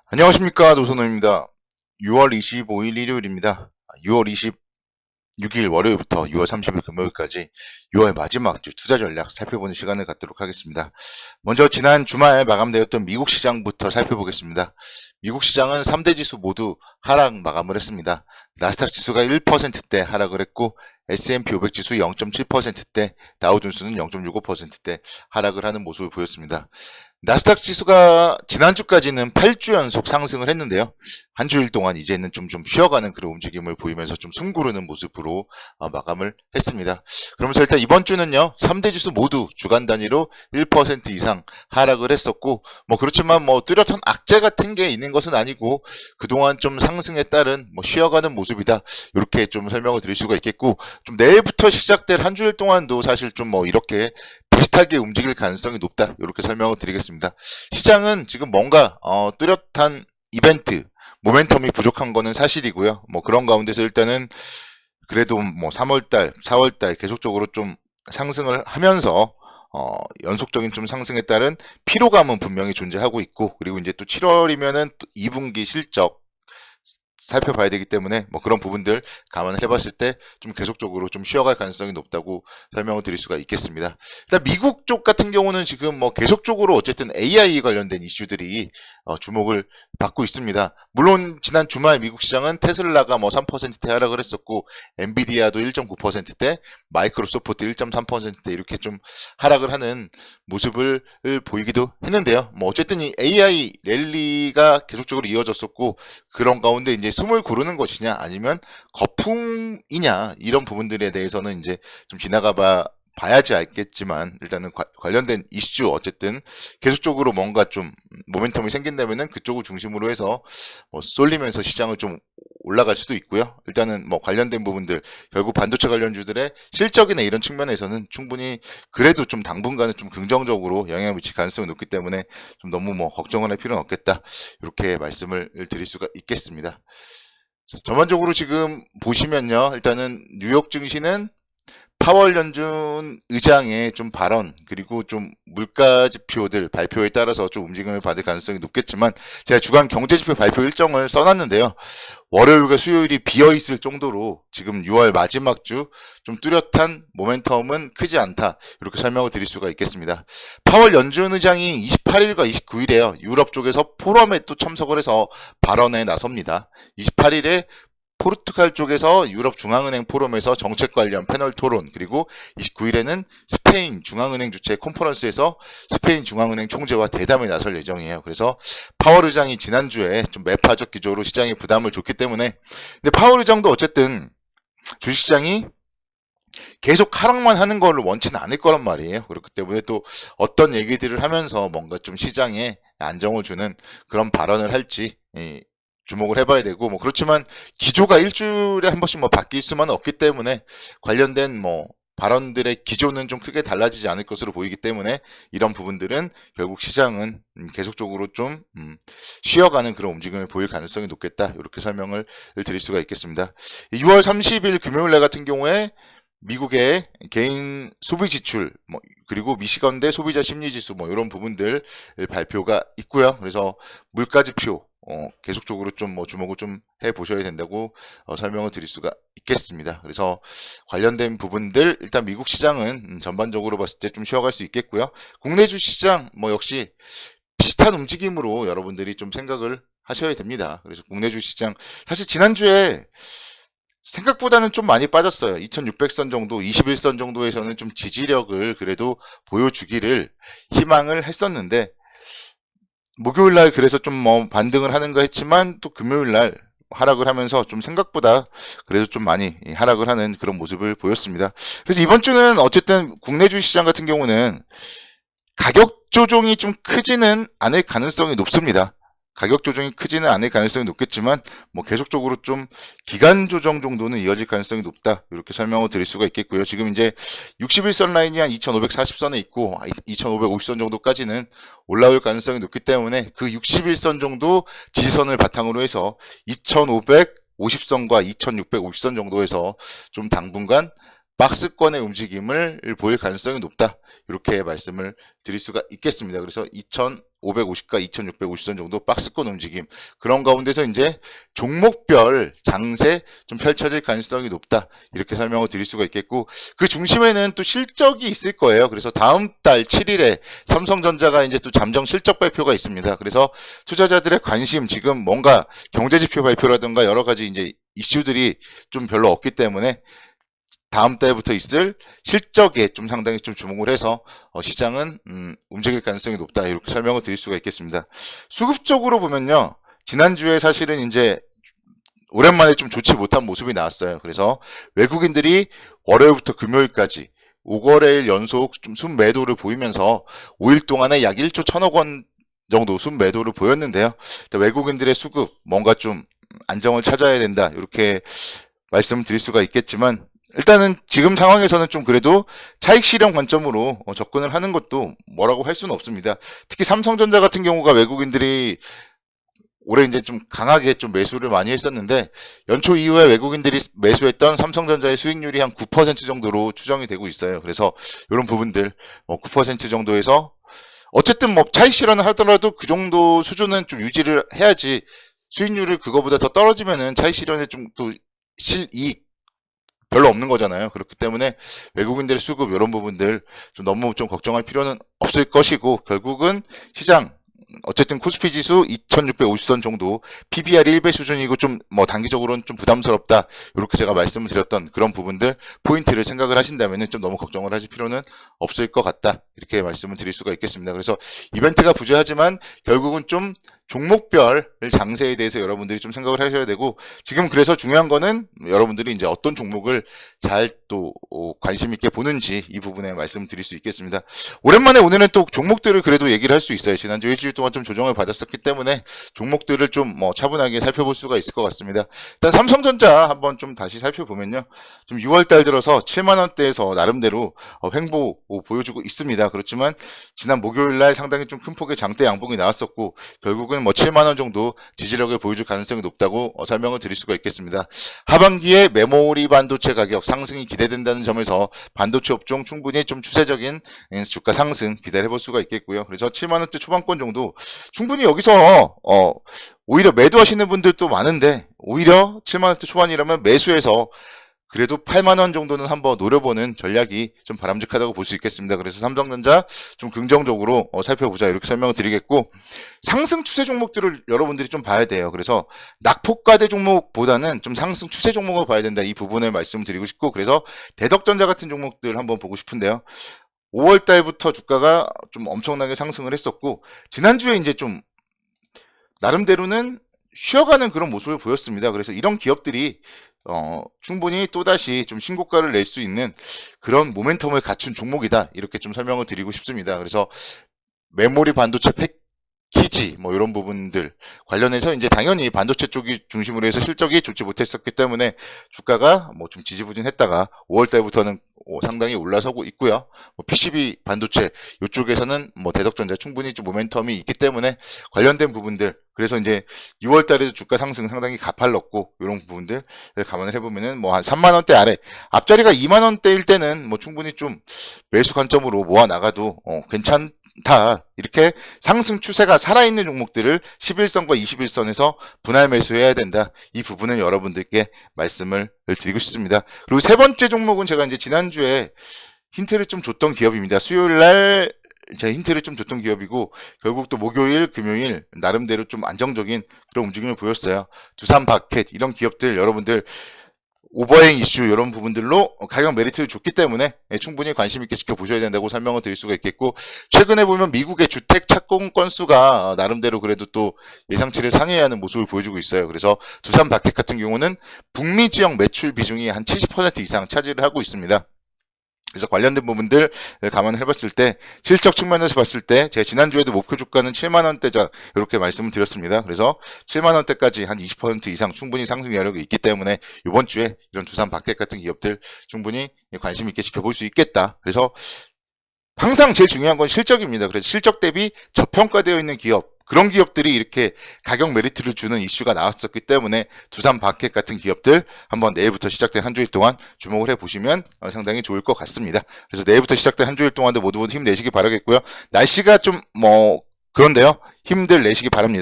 안녕하십니까, 노선호입니다. 6월 25일 일요일입니다. 6월 26일 월요일부터 6월 30일 금요일까지 6월 마지막 주 투자 전략 살펴보는 시간을 갖도록 하겠습니다. 먼저 지난 주말 마감되었던 미국 시장부터 살펴보겠습니다. 미국 시장은 3대 지수 모두 하락 마감을 했습니다. 나스닥 지수가 1%대 하락을 했고 S&P 500 지수 0.7%대, 다우존스는 0.65%대 하락을 하는 모습을 보였습니다. 나스닥 지수가 지난주까지는 8주 연속 상승을 했는데요. 한 주일 동안 이제는 좀 쉬어가는 그런 움직임을 보이면서 좀 숨구르는 모습으로 마감을 했습니다. 그러면서 일단 이번 주는요, 3대 지수 모두 주간 단위로 1% 이상 하락을 했었고, 그렇지만 뚜렷한 악재 같은 게 있는 것은 아니고, 그동안 좀 상승에 따른 쉬어가는 모습이다. 이렇게 좀 설명을 드릴 수가 있겠고, 좀 내일부터 시작될 한 주일 동안도 사실 좀 이렇게 비슷하게 움직일 가능성이 높다. 이렇게 설명을 드리겠습니다. 시장은 지금 뭔가 뚜렷한 이벤트, 모멘텀이 부족한 거는 사실이고요. 그런 가운데서 일단은 그래도 3월달, 4월달 계속적으로 좀 상승을 하면서 연속적인 좀 상승에 따른 피로감은 분명히 존재하고 있고, 그리고 이제 또 7월이면은 또 2분기 실적 살펴봐야 되기 때문에 그런 부분들 감안을 해봤을 때 좀 계속적으로 좀 쉬어갈 가능성이 높다고 설명을 드릴 수가 있겠습니다. 일단 미국 쪽 같은 경우는 지금 계속적으로 어쨌든 AI 관련된 이슈들이 주목을 받고 있습니다. 물론 지난 주말 미국 시장은 테슬라가 3%대 하락을 했었고, 엔비디아도 1.9%대, 마이크로소프트 1.3%대 이렇게 좀 하락을 하는 모습을 보이기도 했는데요. 어쨌든 이 AI 랠리가 계속적으로 이어졌었고, 그런 가운데 이제 숨을 고르는 것이냐 아니면 거품이냐, 이런 부분들에 대해서는 이제 좀 봐야지 알겠지만, 일단은 관련된 이슈 어쨌든 계속적으로 뭔가 좀 모멘텀이 생긴다면은 그쪽을 중심으로 해서 쏠리면서 시장을 좀 올라갈 수도 있고요. 일단은 관련된 부분들, 결국 반도체 관련주들의 실적이나 이런 측면에서는 충분히 그래도 좀 당분간은 좀 긍정적으로 영향을 미칠 가능성이 높기 때문에 좀 너무 걱정을 할 필요는 없겠다. 이렇게 말씀을 드릴 수가 있겠습니다. 전반적으로 지금 보시면요, 일단은 뉴욕 증시는 파월 연준 의장의 좀 발언, 그리고 좀 물가 지표들 발표에 따라서 좀 움직임을 받을 가능성이 높겠지만, 제가 주간 경제지표 발표 일정을 써놨는데요. 월요일과 수요일이 비어있을 정도로 지금 6월 마지막 주 좀 뚜렷한 모멘텀은 크지 않다. 이렇게 설명을 드릴 수가 있겠습니다. 파월 연준 의장이 28일과 29일에요. 유럽 쪽에서 포럼에 또 참석을 해서 발언에 나섭니다. 28일에 포르투갈 쪽에서 유럽 중앙은행 포럼에서 정책 관련 패널 토론, 그리고 29일에는 스페인 중앙은행 주최 컨퍼런스에서 스페인 중앙은행 총재와 대담에 나설 예정이에요. 그래서 파월 의장이 지난주에 좀 매파적 기조로 시장에 부담을 줬기 때문에, 근데 파월 의장도 어쨌든 주식시장이 계속 하락만 하는 걸 원치는 않을 거란 말이에요. 그렇기 때문에 또 어떤 얘기들을 하면서 뭔가 좀 시장에 안정을 주는 그런 발언을 할지 주목을 해봐야 되고, 그렇지만 기조가 일주일에 한 번씩 바뀔 수만은 없기 때문에 관련된 발언들의 기조는 좀 크게 달라지지 않을 것으로 보이기 때문에, 이런 부분들은 결국 시장은 계속적으로 좀 쉬어가는 그런 움직임을 보일 가능성이 높겠다. 이렇게 설명을 드릴 수가 있겠습니다. 6월 30일 금요일날 같은 경우에 미국의 개인 소비 지출, 그리고 미시건대 소비자 심리 지수, 이런 부분들 발표가 있고요. 그래서 물가 지표, 계속적으로 좀 주목을 좀 해 보셔야 된다고 설명을 드릴 수가 있겠습니다. 그래서 관련된 부분들, 일단 미국 시장은 전반적으로 봤을 때 좀 쉬어갈 수 있겠고요. 국내 주시장 역시 비슷한 움직임으로 여러분들이 좀 생각을 하셔야 됩니다. 그래서 국내 주시장 사실 지난주에 생각보다는 좀 많이 빠졌어요. 2600선 정도, 21선 정도에서는 좀 지지력을 그래도 보여주기를 희망을 했었는데, 목요일날 그래서 좀 반등을 하는가 했지만, 또 금요일날 하락을 하면서 좀 생각보다 그래도 좀 많이 하락을 하는 그런 모습을 보였습니다. 그래서 이번 주는 어쨌든 국내 주시장 같은 경우는 가격 조정이 좀 크지는 않을 가능성이 높습니다. 가격 조정이 크지는 않을 가능성이 높겠지만 계속적으로 좀 기간 조정 정도는 이어질 가능성이 높다. 이렇게 설명을 드릴 수가 있겠고요. 지금 이제 61선 라인이 한 2540선에 있고 2550선 정도까지는 올라올 가능성이 높기 때문에, 그 61선 정도 지지선을 바탕으로 해서 2550선과 2650선 정도에서 좀 당분간 박스권의 움직임을 보일 가능성이 높다. 이렇게 말씀을 드릴 수가 있겠습니다. 그래서 2,550과 2,650선 정도 박스권 움직임. 그런 가운데서 이제 종목별 장세 좀 펼쳐질 가능성이 높다. 이렇게 설명을 드릴 수가 있겠고, 그 중심에는 또 실적이 있을 거예요. 그래서 다음 달 7일에 삼성전자가 이제 또 잠정 실적 발표가 있습니다. 그래서 투자자들의 관심, 지금 뭔가 경제지표 발표라든가 여러 가지 이제 이슈들이 좀 별로 없기 때문에 다음 달부터 있을 실적에 좀 상당히 좀 주목을 해서 시장은 움직일 가능성이 높다, 이렇게 설명을 드릴 수가 있겠습니다. 수급적으로 보면요, 지난주에 사실은 이제 오랜만에 좀 좋지 못한 모습이 나왔어요. 그래서 외국인들이 월요일부터 금요일까지 5거래일 연속 좀 순매도를 보이면서 5일 동안에 약 1조 1천억 원 정도 순매도를 보였는데요. 외국인들의 수급 뭔가 좀 안정을 찾아야 된다, 이렇게 말씀을 드릴 수가 있겠지만, 일단은 지금 상황에서는 좀 그래도 차익 실현 관점으로 접근을 하는 것도 뭐라고 할 수는 없습니다. 특히 삼성전자 같은 경우가 외국인들이 올해 이제 좀 강하게 좀 매수를 많이 했었는데, 연초 이후에 외국인들이 매수했던 삼성전자의 수익률이 한 9% 정도로 추정이 되고 있어요. 그래서 이런 부분들 9% 정도에서 어쨌든 뭐 차익 실현을 하더라도 그 정도 수준은 좀 유지를 해야지, 수익률을 그거보다 더 떨어지면은 차익 실현에 좀 또 실이익 별로 없는 거잖아요. 그렇기 때문에 외국인들의 수급 이런 부분들 좀 너무 좀 걱정할 필요는 없을 것이고, 결국은 시장 어쨌든 코스피 지수 2,650선 정도, PBR 1배 수준이고 좀 뭐 단기적으로는 좀 부담스럽다, 이렇게 제가 말씀을 드렸던 그런 부분들 포인트를 생각을 하신다면 좀 너무 걱정을 하실 필요는 없을 것 같다, 이렇게 말씀을 드릴 수가 있겠습니다. 그래서 이벤트가 부재하지만 결국은 좀 종목별 장세에 대해서 여러분들이 좀 생각을 하셔야 되고, 지금 그래서 중요한 거는 여러분들이 이제 어떤 종목을 잘 또 관심 있게 보는지, 이 부분에 말씀드릴 수 있겠습니다. 오랜만에 오늘은 또 종목들을 그래도 얘기를 할 수 있어요. 지난주 일주일 동안 좀 조정을 받았었기 때문에 종목들을 좀 뭐 차분하게 살펴볼 수가 있을 것 같습니다. 일단 삼성전자 한번 좀 다시 살펴보면요, 지금 6월 달 들어서 7만 원대에서 나름대로 횡보 보여주고 있습니다. 그렇지만 지난 목요일 날 상당히 좀 큰 폭의 장대 양봉이 나왔었고, 결국은 뭐 7만 원 정도 지지력을 보여줄 가능성이 높다고 설명을 드릴 수가 있겠습니다. 하반기에 메모리 반도체 가격 상승이 기대된다는 점에서 반도체 업종 충분히 좀 추세적인 주가 상승 기대해 볼 수가 있겠고요. 그래서 7만 원대 초반권 정도 충분히 여기서 오히려 매도하시는 분들도 많은데, 오히려 7만 원대 초반이라면 매수해서 그래도 8만 원 정도는 한번 노려보는 전략이 좀 바람직하다고 볼 수 있겠습니다. 그래서 삼성전자 좀 긍정적으로 살펴보자, 이렇게 설명을 드리겠고, 상승 추세 종목들을 여러분들이 좀 봐야 돼요. 그래서 낙폭과대 종목보다는 좀 상승 추세 종목을 봐야 된다, 이 부분을 말씀을 드리고 싶고, 그래서 대덕전자 같은 종목들 한번 보고 싶은데요. 5월 달부터 주가가 좀 엄청나게 상승을 했었고, 지난주에 이제 좀 나름대로는 쉬어가는 그런 모습을 보였습니다. 그래서 이런 기업들이 충분히 또다시 좀 신고가를 낼 수 있는 그런 모멘텀을 갖춘 종목이다, 이렇게 좀 설명을 드리고 싶습니다. 그래서 메모리 반도체 패키지 뭐 이런 부분들 관련해서 이제 당연히 반도체 쪽이 중심으로 해서 실적이 좋지 못했었기 때문에 주가가 뭐 좀 지지부진했다가 5월 달부터는 상당히 올라서고 있고요. PCB 반도체 이쪽에서는 뭐 대덕전자 충분히 좀 모멘텀이 있기 때문에 관련된 부분들, 그래서 이제 6월 달에도 주가 상승 상당히 가팔랐고, 이런 부분들 감안을 해보면은 뭐 한 3만 원대 아래, 앞자리가 2만 원대일 때는 뭐 충분히 좀 매수 관점으로 모아 나가도 괜찮다, 이렇게 상승 추세가 살아있는 종목들을 11선과 21선에서 분할 매수해야 된다, 이 부분을 여러분들께 말씀을 드리고 싶습니다. 그리고 세 번째 종목은 제가 이제 지난주에 힌트를 좀 줬던 기업입니다. 수요일 날 제가 힌트를 좀 줬던 기업이고, 결국 또 목요일, 금요일 나름대로 좀 안정적인 그런 움직임을 보였어요. 두산바켓 이런 기업들 여러분들 오버행 이슈 이런 부분들로 가격 메리트를 줬기 때문에 충분히 관심 있게 지켜보셔야 된다고 설명을 드릴 수가 있겠고, 최근에 보면 미국의 주택 착공 건수가 나름대로 그래도 또 예상치를 상회하는 모습을 보여주고 있어요. 그래서 두산바켓 같은 경우는 북미 지역 매출 비중이 한 70% 이상 차지를 하고 있습니다. 그래서 관련된 부분들 감안을 해봤을 때, 실적 측면에서 봤을 때 제가 지난주에도 목표 주가는 7만 원대자 이렇게 말씀을 드렸습니다. 그래서 7만 원대까지 한 20% 이상 충분히 상승 여력이 있기 때문에 이번 주에 이런 두산바켓 같은 기업들 충분히 관심 있게 지켜볼 수 있겠다. 그래서 항상 제일 중요한 건 실적입니다. 그래서 실적 대비 저평가되어 있는 기업, 그런 기업들이 이렇게 가격 메리트를 주는 이슈가 나왔었기 때문에 두산바켓 같은 기업들 한번 내일부터 시작된 한 주일 동안 주목을 해보시면 상당히 좋을 것 같습니다. 그래서 내일부터 시작된 한 주일 동안도 모두 힘내시기 바라겠고요. 날씨가 좀 그런데요, 힘들 내시기 바랍니다.